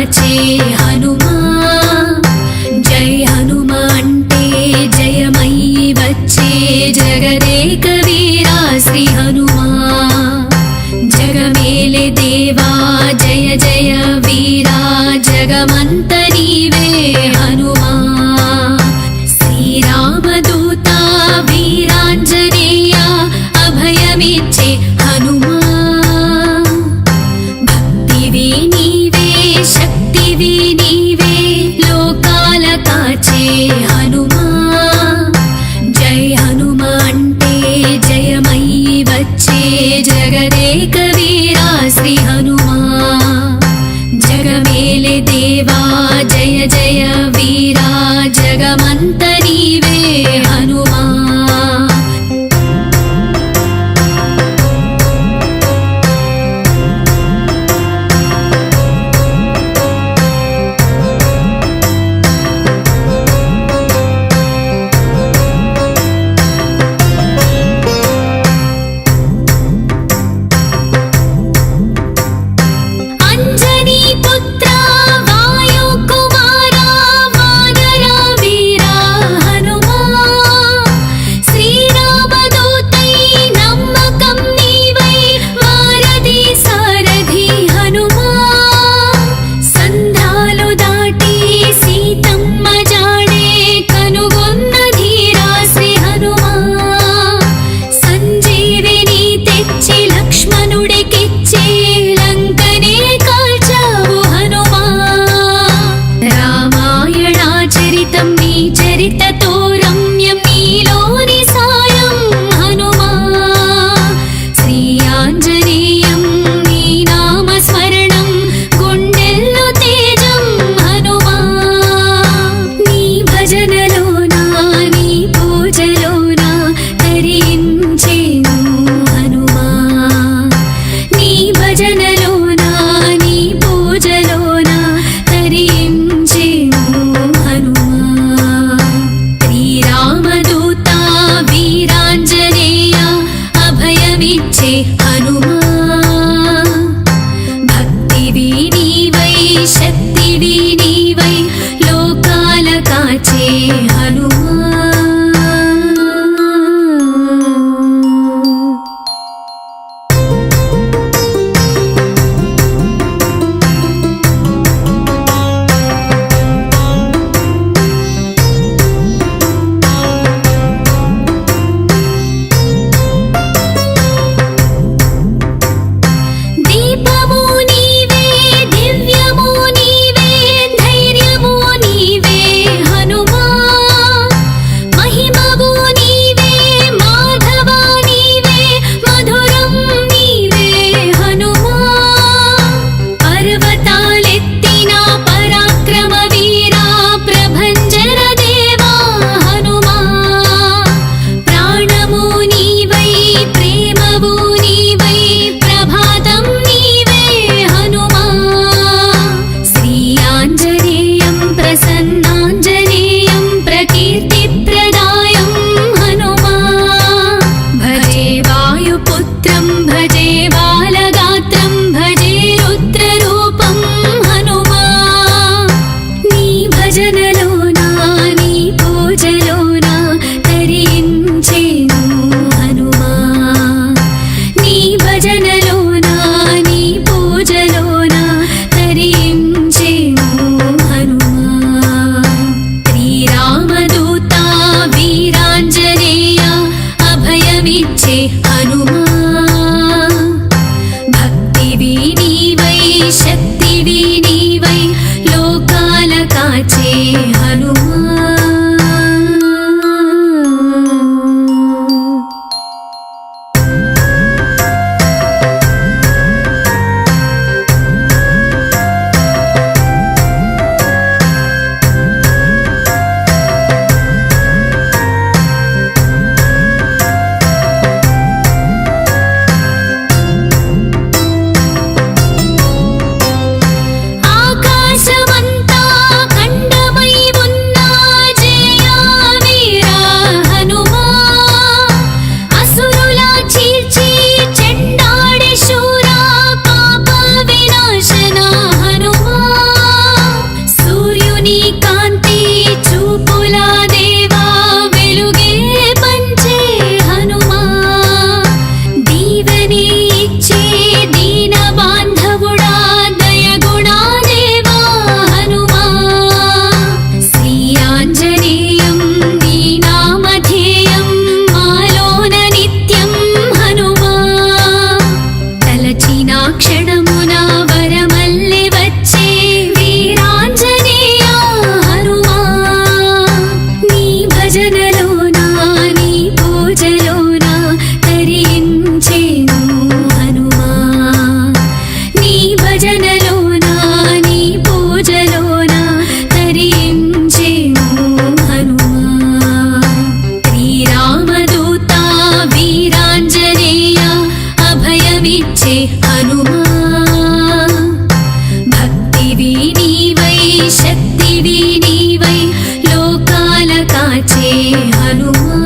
కాచే హనుమా జై హనుమా అంటే జయమై వచ్చే జగదేక వీరా శ్రీ హనుమా జగమేలే దేవా జయ జయ వీరా జగమంత నీవే హనుమా శ్రీరామదూత వీరాంజనేయ అభయమిచ్చే హనుమా భక్తివి నీవే శక్తివి నీవే లోకాల కాచే హనుమా జై హనుమా అంటే జయమై వచ్చే జగదేక వీరా శ్రీ హనుమా జగమేలే దేవా జయ జయ వీరా జగమంత నీవే హనుమా చరితతో రమ్యం నీలోని సాయం హనుమా శ్రీ ఆంజనేయం నీ నామ స్మరణం గుండెల్లో తేజం హనుమా నీ భజనలోనా నీ పూజలోనా తరించేను హనుమా నీ భజనలోనా నీ పూజలోనా తరించేను హనుమా శ్రీరామదూత వీరాంజనేయ అభయమిచ్చే హనుమా భక్తివి నీవై శక్తివి నీవై లోకాల కాచే హనుమా దీపము నీవే దివ్యము నీవే ధైర్యము నీవే హనుమా మహిమవు నీవే మాధవ నీవే మధురం నీవే హనుమా పర్వతాలెత్తిన పరాక్రమ వీరా ప్రభంజన దేవా హనుమా ప్రాణము నీవై ప్రేమవు నీవై ప్రభాతం నీవే హనుమా శ్రీ ఆంజనేయం ప్రసన్నాంజనేయం ప్రకీర్తిప్రదాయం హనుమా భజే వాయుపుత్రం భజే బాలగాత్రం భజే రుద్రరూపం హనుమా నీ భజనలోనా నీ పూజలోనా తరించేను హనుమా నీ భజనలోనా నీ పూజలోనా తరించేను హనుమా శ్రీరామదూత వీరాంజనేయ అభయమిచ్చే హనుమా భక్తివి నీవై శక్తివి నీవై లోకాల కాచే హనుమా ఆకాశమంతా ఖండమై ఉన్న భక్తివి నీవై శక్తివి నీవై లోకాల కాచే హనుమా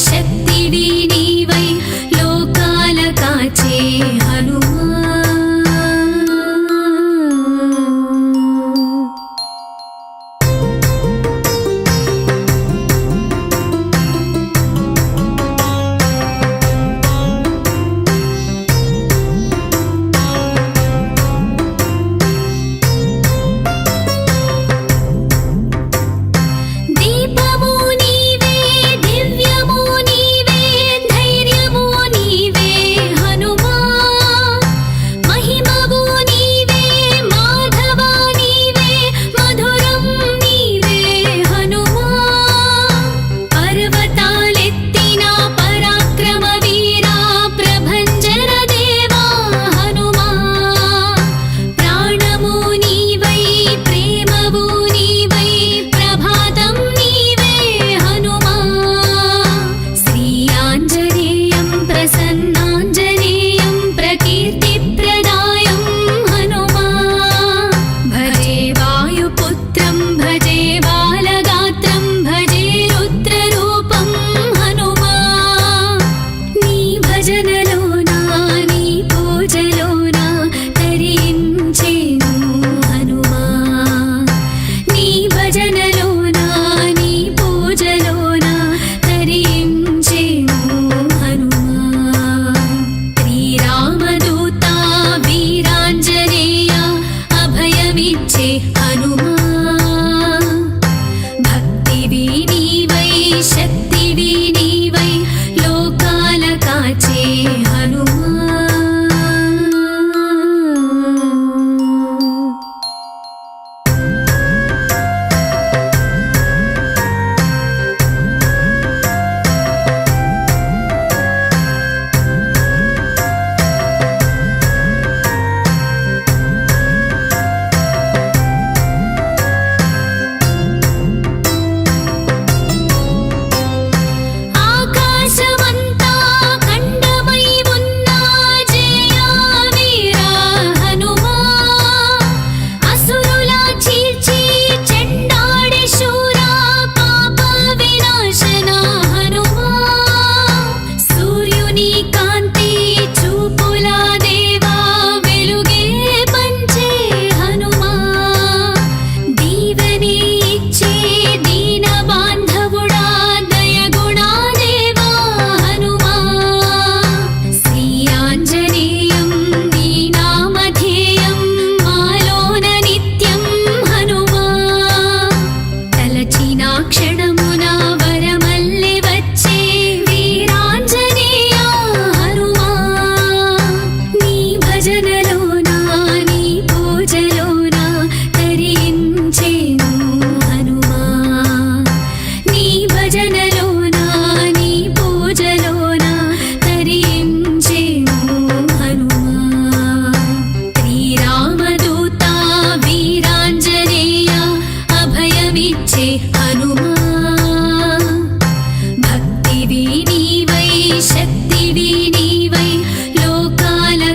శక్తివి నీవై లోకాల కాచే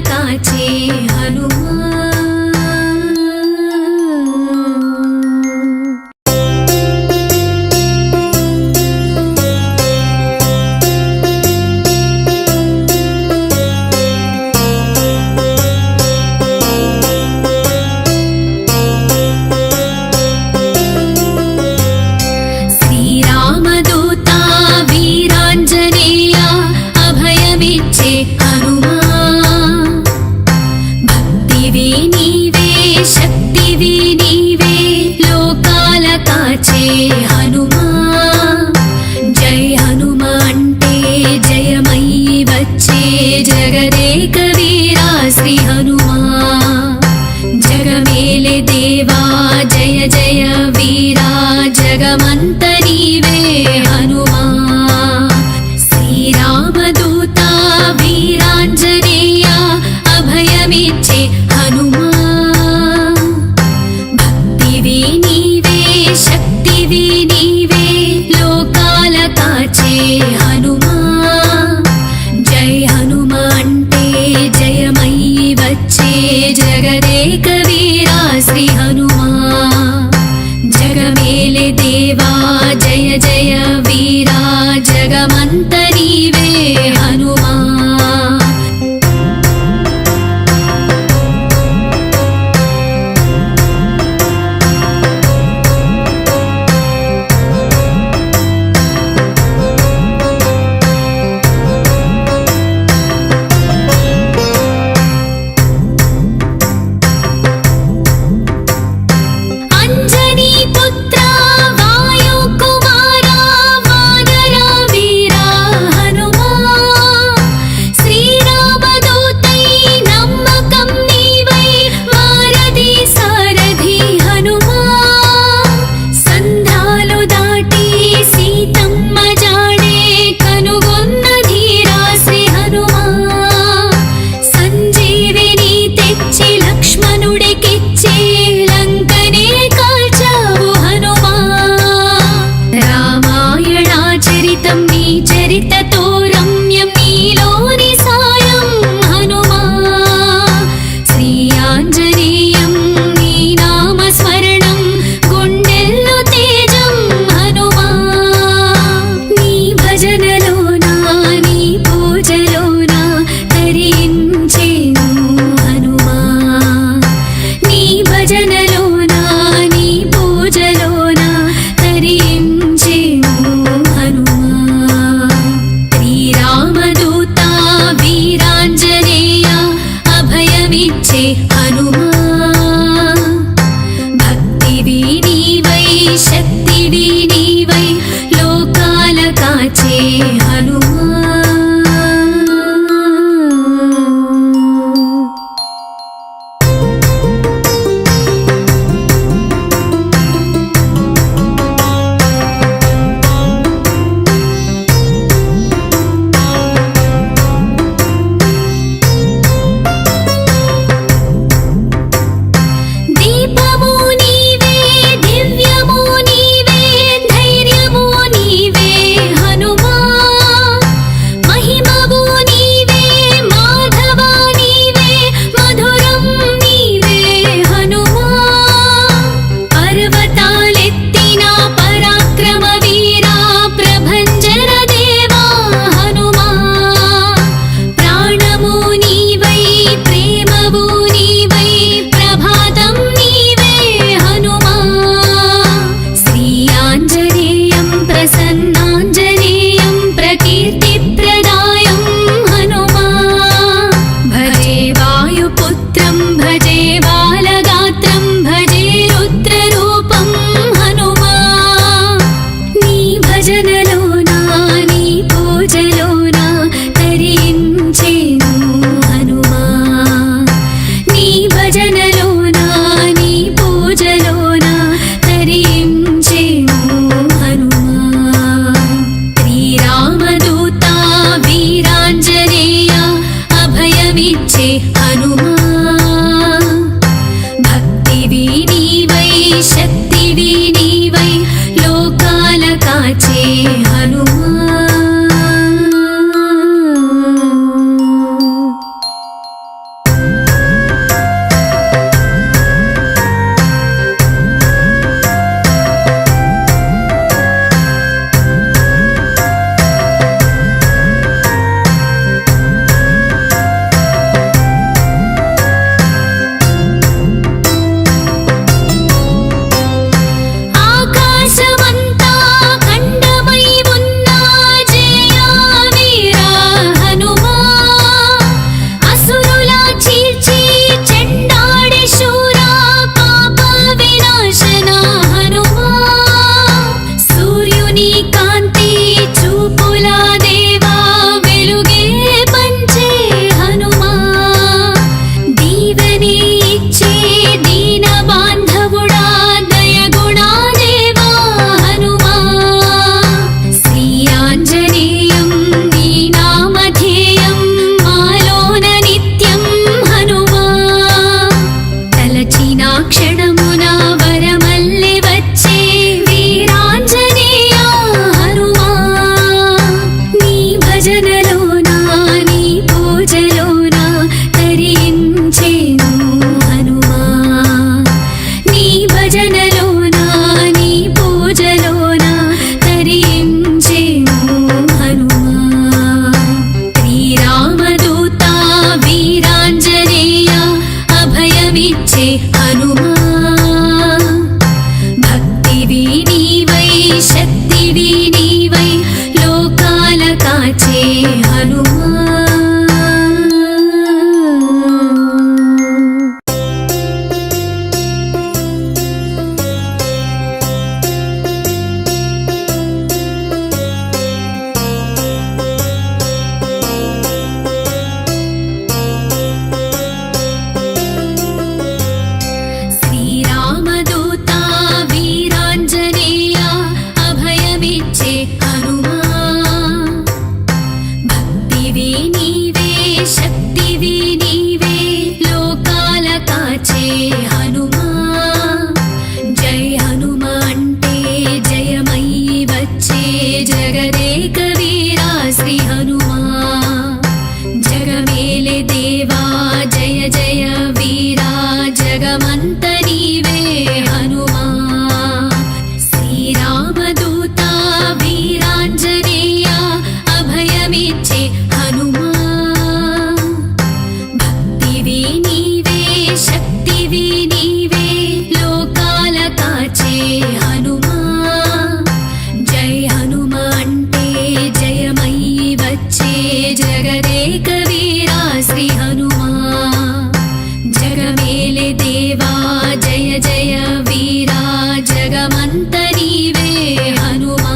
కాచే హనుమా హనుమా జై హనుమా అంటే జయమయ్యి వచ్చే జగదేక వీరా శ్రీ హనుమా జగమేలే దేవా జయ జయ వీరా జగమంత నీవే హనుమా శ్రీరామదూత వీరాంజనేయ అభయమిచ్చే హనుమా భక్తివి నీవే శక్తివి నీవే లోకాల కాచే హనుమా జై హనుమా అంటే జయమయ్యి వచ్చే జగదేక వీరా శ్రీ హనుమా జగమేలే దేవా జయ జయ వీరా జగమంత నీవే హనుమా చరితతో రమ్యం నీలోని సాయం హనుమా శ్రీ ఆంజనేయం నీ నామ స్మరణం గుండెల్లో తేజం హనుమా నీ భజనలోనా నీ పూజలోనా తరించేను హనుమా నీ భజనలోనా నీ పూజలోనా తరించేను హనుమా శ్రీరామదూత వీరాంజనేయ అభయమిచ్చే హనుమా భక్తివి నీవై శక్తివి నీవై లోకాల కాచే హనుమా హనుమా భక్తివి నీవై శక్తివి నీవై లోకాల కాచే హనుమా శ్రీరామదూతా వీరాంజనేయ అభయమిచ్చే హనుమా భక్తివి నీవే శక్తివి నీవే లోకాల కాచే హనుమా జై హనుమా అంటే జయమయ్యి వచ్చే జగదేక వీరా శ్రీ హనుమా జగమేలే దేవా జయ జయ వీరా జగమంత నీవే హనుమా శ్రీరామదూతా వీరాంజనేయ అభయమిచ్చే హనుమా భక్తివి నీవే శక్తివి నీవే లోకాల కాచే హనుమా జై హనుమా అంటే జయమయ్యి వచ్చే జగదేక వీరా శ్రీ హనుమా జగమేలే దేవా జయ జయ వీరా జగమంత నీవే హనుమా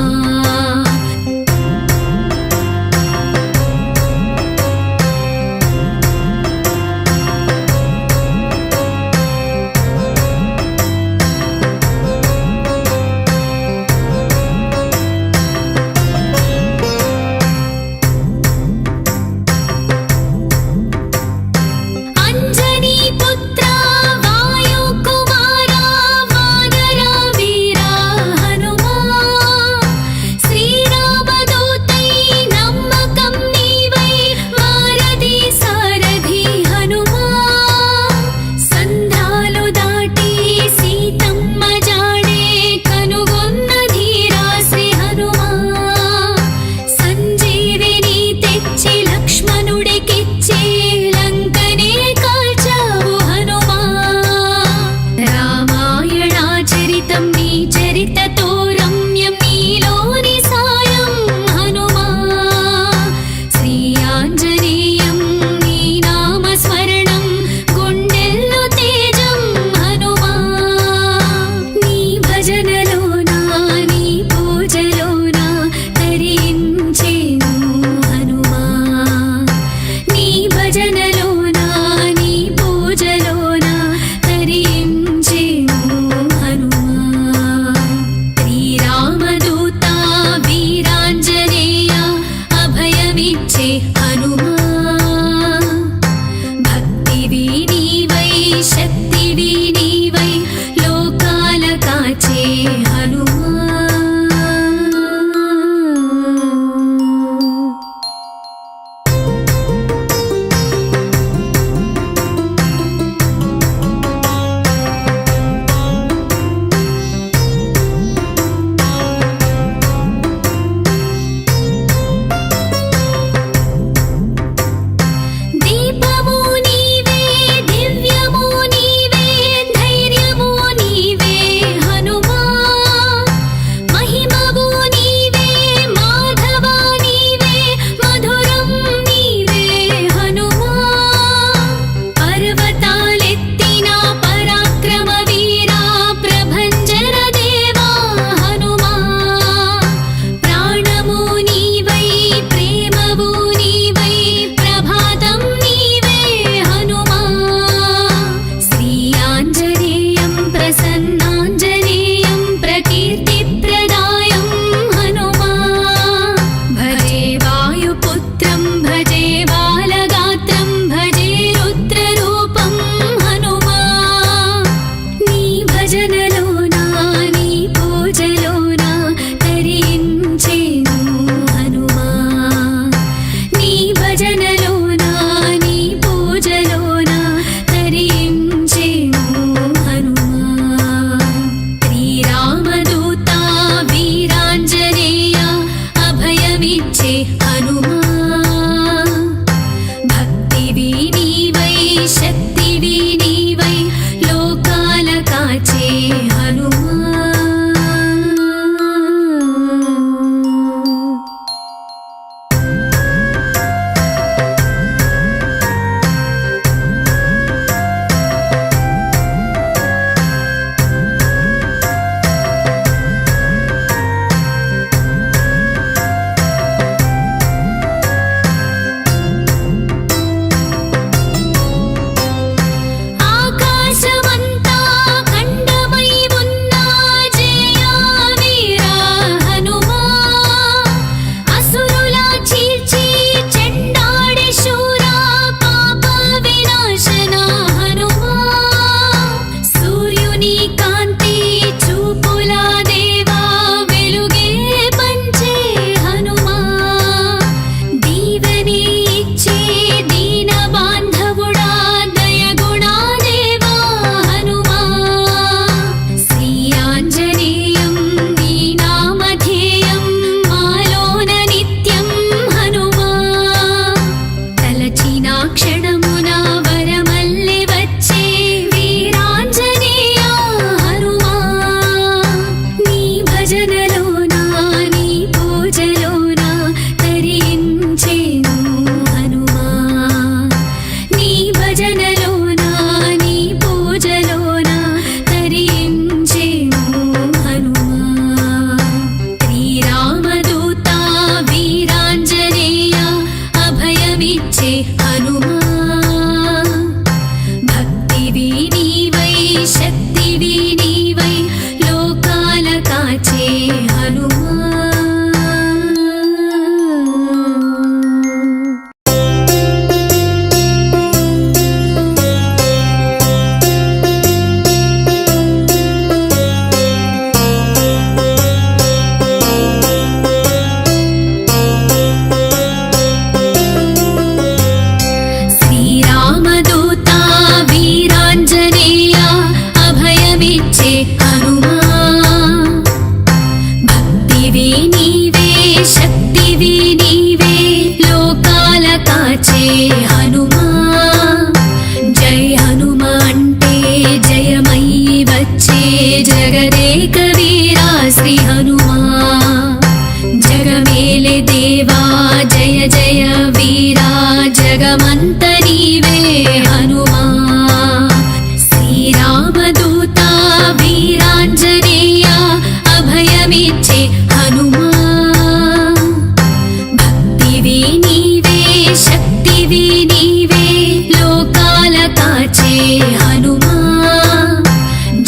కాచే హనుమా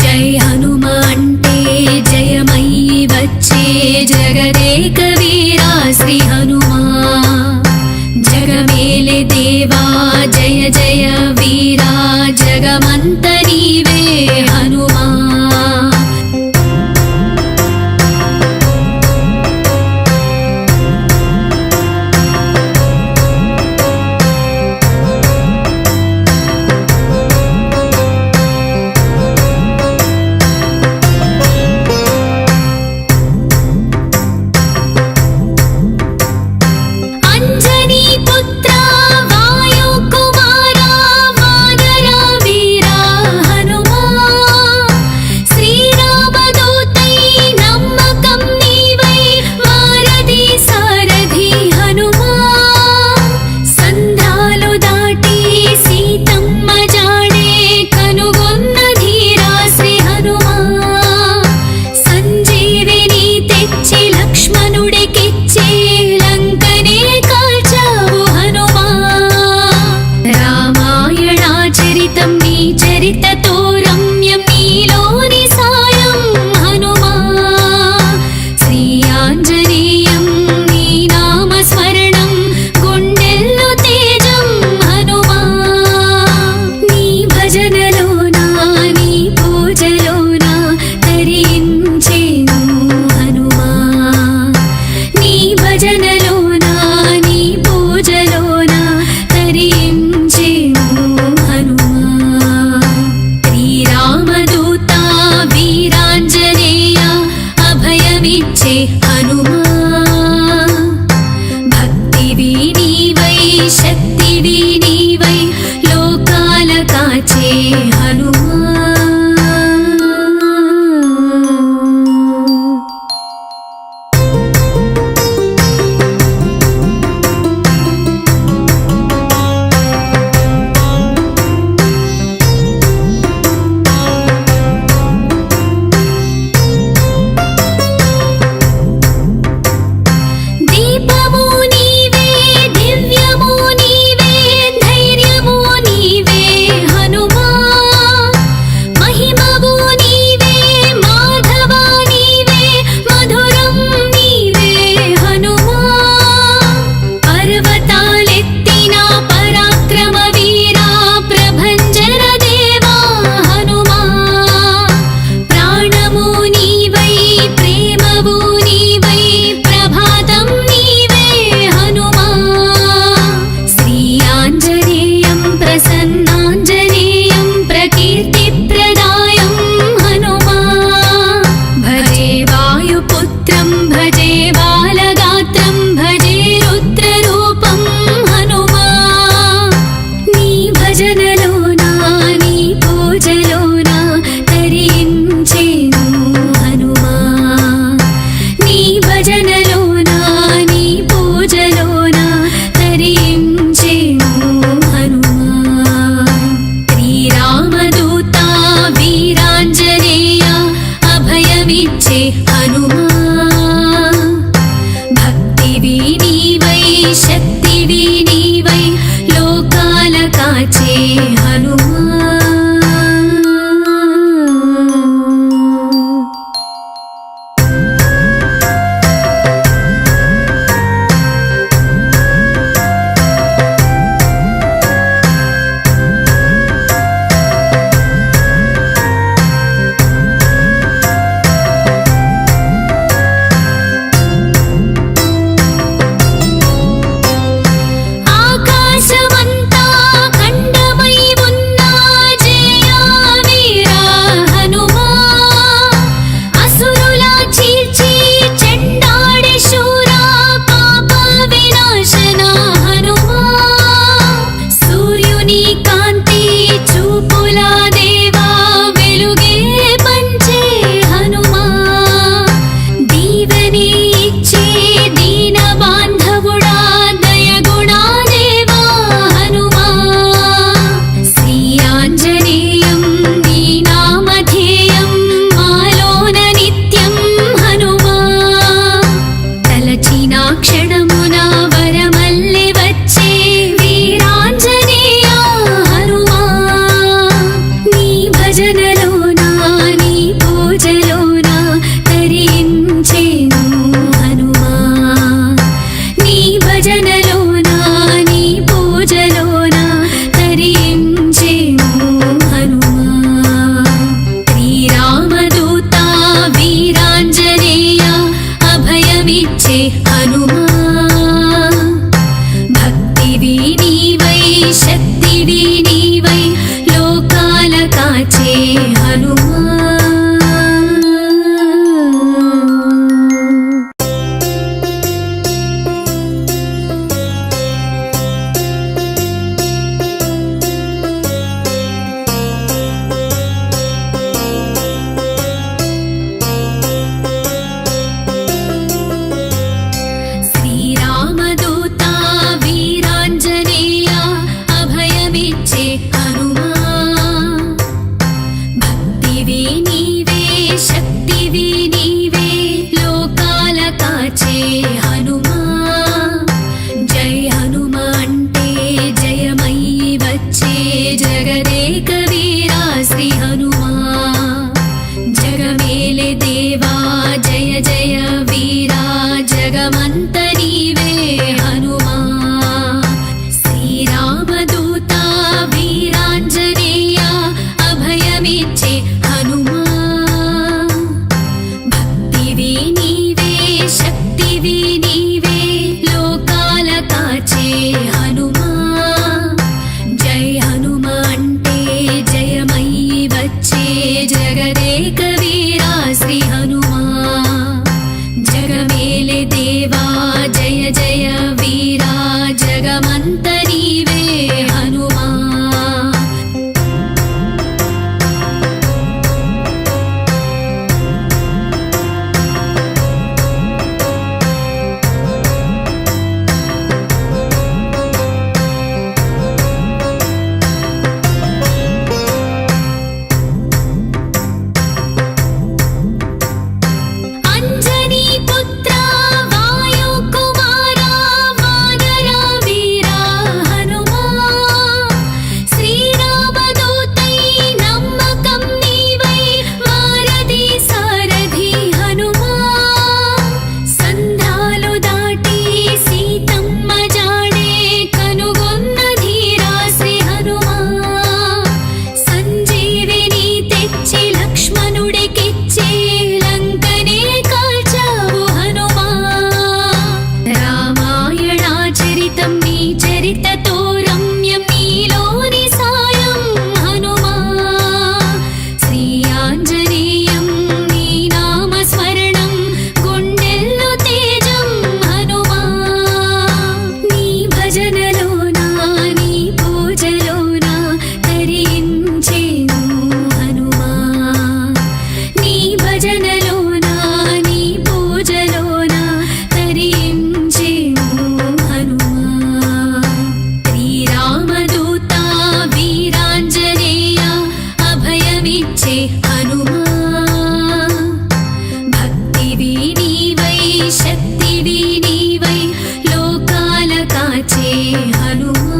జై హనుమా అంటే జయమై వచ్చే జగదేక వీరా శ్రీ హనుమా జగమేలే దేవా జయ జయ వీరా జగమంత నీవే హనుమా చరితతో రమ్యం నీలోని సాయం హనుమా శ్రీ ఆంజనేయం నీ నామ స్మరణం గుండెల్లో తేజం హనుమా నీ భజనలోనా నీ పూజలోనా తరించేను హనుమా నీ భజనలోనా నీ పూజలోనా తరించేను హనుమా రామదూత వీరాంజనేయ అభయమిచ్చే హనుమా భక్తివి నీవై శక్తివి నీవై లోకాల కాచే హనుమా श्री हनुमा जगमेले देवा जय जय वीरा जगमंत नीवे हनुमा श्रीरामदूता वीरांजनेय अभयमिच्चे हनुमा भक्तिवी नीवे शक्तिवी नीवे लोकाल काचे हनुमा जय हनुमा अंटे जयमयी वच्चे जगदेक वीरा श्री हनुमा जगमेले देवा जय जय वीरा जगमंत नीवे हनुमा अंजनी पुत्रा वायुकुमारा वानरा वीरा हनुमा श्रीरामदूतै नम्मकं नीवै वारधि सारथि हनुमा संधालु दाटी सीतम्म जाडे कनुगొన్న धीरा श्री हनुमा संजीविनी तेच्చి लक्ष्मणुडिकिच्चे లంకనే కాల్చావు హనుమా రామాయణాచరితం నీ చరితతో రమ్యం నీలోని సాయం హనుమా శ్రీ ఆంజనేయం నీ నామస్మరణం గుండెల్లో తేజం హనుమా నీ భజనలోనా నీ పూజలోనా తరించేను హనుమా నీ భజనలోనా నీ పూజలోనా తరించేను హనుమా శ్రీరామదూత వీరాంజనేయ అభయమిచ్చే హనుమా భక్తివి నీవై శక్తివి నీవై లోకాల కాచే హనుమా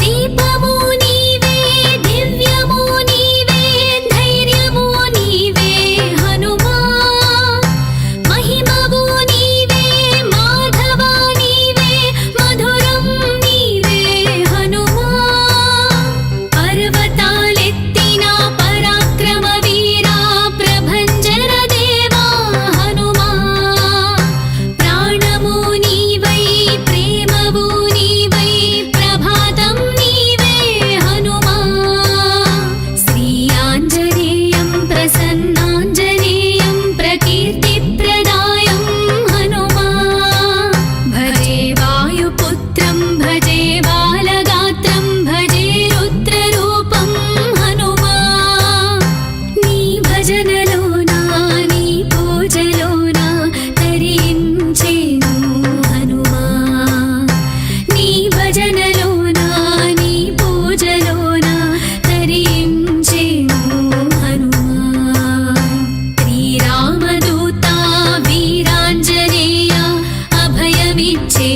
దీపము నీవే దివ్యము నీవే ధైర్యము నీవే హనుమా మహిమవు నీవే మాధవ నీవే మధురం నీవే హనుమా పర్వతాలెత్తిన పరాక్రమ వీరా ప్రభంజన దేవా హనుమా ప్రాణము నీవై ప్రేమవు నీవై ప్రభాతం నీవే హనుమా శ్రీ ఆంజనేయం ప్రసన్నాంజనేయం ప్రకీర్తిప్రదాయం హనుమా భజే వాయుపుత్రం భజే బాలగాత్రం భజే రుద్రరూపం హనుమా నీ భజనలోనా నీ పూజలోనా తరించేను హనుమా నీ భజనలోనా నీ పూజలోనా తరించేను హనుమా శ్రీరామదూత వీరాంజనేయ అభయమిచ్చే